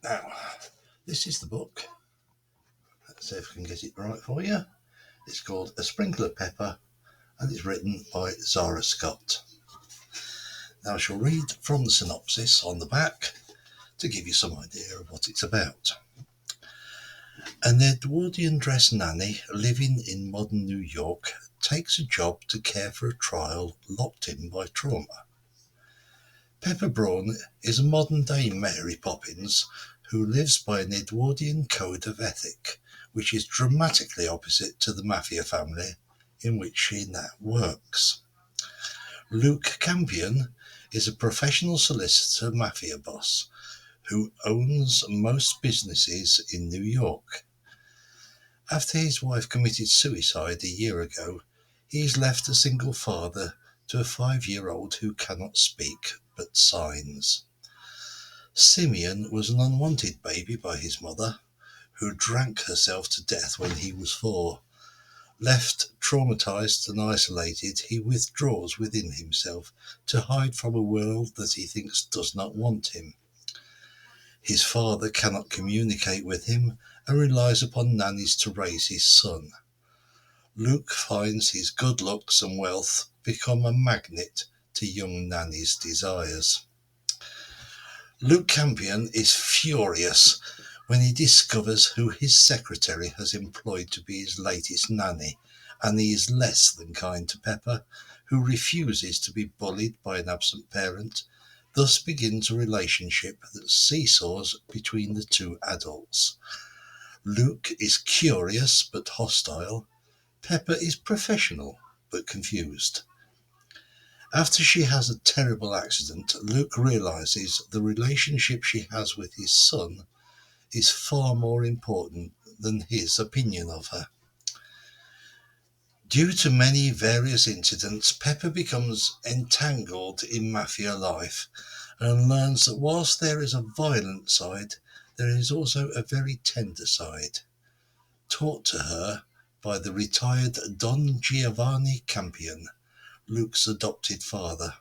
Now, this is the book. Let's see if I can get it right for you. It's called A Sprinkle of Pepper, and it's written by Zara Scott. Now, I shall read from the synopsis on the back to give you some idea of what it's about. An Edwardian dress nanny living in modern New York takes a job to care for a child locked in by trauma. Pepper Braun is a modern-day Mary Poppins who lives by an Edwardian code of ethic, which is dramatically opposite to the mafia family in which she now works. Luke Campion is a professional solicitor mafia boss who owns most businesses in New York. After his wife committed suicide a year ago, he is left a single father to a 5-year-old who cannot speak but signs. Simeon was an unwanted baby by his mother, who drank herself to death when he was 4. Left traumatized and isolated, he withdraws within himself to hide from a world that he thinks does not want him. His father cannot communicate with him and relies upon nannies to raise his son. Luke finds his good looks and wealth become a magnet to young nanny's desires. Luke Campion is furious when he discovers who his secretary has employed to be his latest nanny, and he is less than kind to Pepper, who refuses to be bullied by an absent parent. Thus begins a relationship that seesaws between the two adults. Luke is curious but hostile. Pepper is professional but confused. After she has a terrible accident, Luke realizes the relationship she has with his son is far more important than his opinion of her. Due to many various incidents, Pepper becomes entangled in mafia life and learns that whilst there is a violent side, there is also a very tender side, taught to her by the retired Don Giovanni Campion, Luke's adopted father.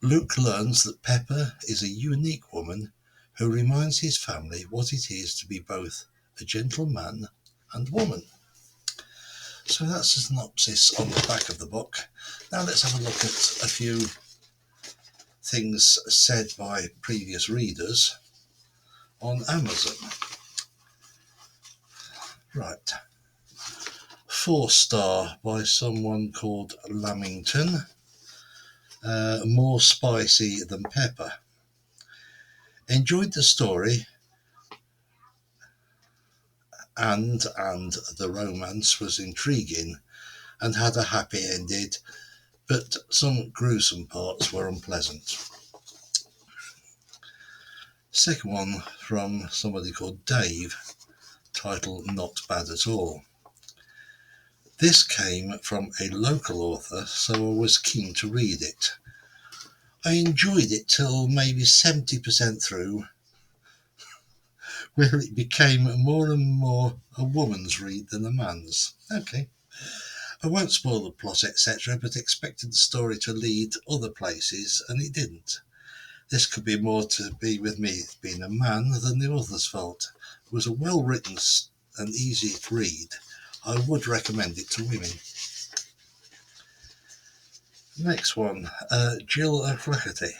Luke learns that Pepper is a unique woman who reminds his family what it is to be both a gentleman and woman. So that's the synopsis on the back of the book. Now let's have a look at a few things said by previous readers on Amazon. Right. 4-star by someone called Lamington. More spicy than Pepper. Enjoyed the story and the romance was intriguing and had a happy ending, but some gruesome parts were unpleasant. Second one from somebody called Dave, title Not Bad at All. This came from a local author, so I was keen to read it. I enjoyed it till maybe 70% through, where it became more and more a woman's read than a man's. Okay. I won't spoil the plot, etc., but expected the story to lead other places, and it didn't. This could be more to be with me being a man than the author's fault. It was a well-written and easy read. I would recommend it to women. Next one, Jill O'Flaherty.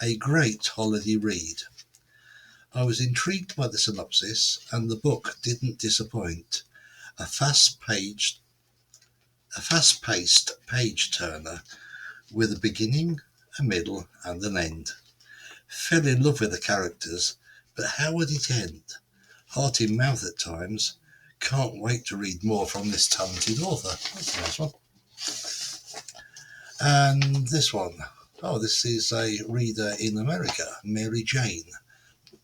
A great holiday read. I was intrigued by the synopsis, and the book didn't disappoint. A fast-paced page-turner with a beginning, a middle, and an end. Fell in love with the characters, but how would it end? Heart in mouth at times. Can't wait to read more from this talented author. That's a nice one. And this one. Oh, this is a reader in America, Mary Jane.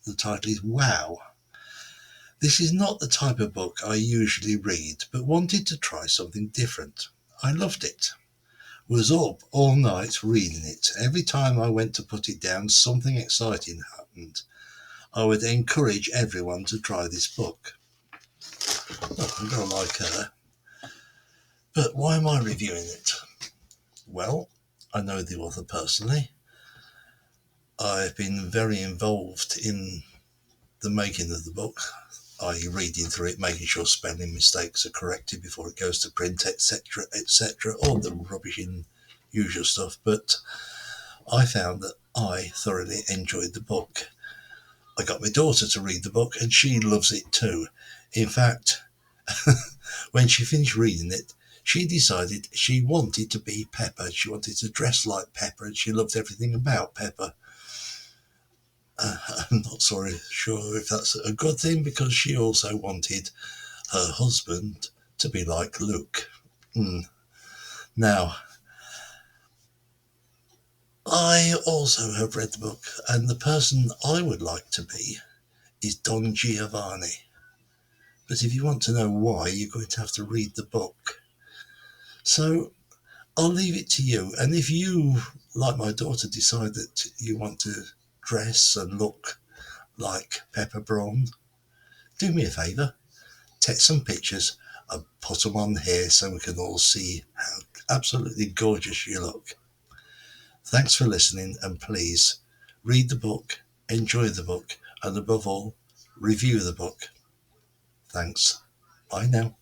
The title is Wow. This is not the type of book I usually read, but wanted to try something different. I loved it. Was up all night reading it. Every time I went to put it down, something exciting happened. I would encourage everyone to try this book. Oh, I'm going to like her. But why am I reviewing it? Well, I know the author personally. I've been very involved in the making of the book, i.e. reading through it, making sure spelling mistakes are corrected before it goes to print, etc., etc., all the rubbish and usual stuff. But I found that I thoroughly enjoyed the book. I got my daughter to read the book and she loves it too. In fact, when she finished reading it, she decided she wanted to be Pepper. She wanted to dress like Pepper and she loved everything about Pepper. I'm not sure if that's a good thing, because she also wanted her husband to be like Luke. Now, I also have read the book, and the person I would like to be is Don Giovanni. But if you want to know why, you're going to have to read the book. So I'll leave it to you. And if you, like my daughter, decide that you want to dress and look like Pepper Braun, do me a favour, take some pictures and put them on here so we can all see how absolutely gorgeous you look. Thanks for listening, and please read the book, enjoy the book, and above all, review the book. Thanks. Bye now.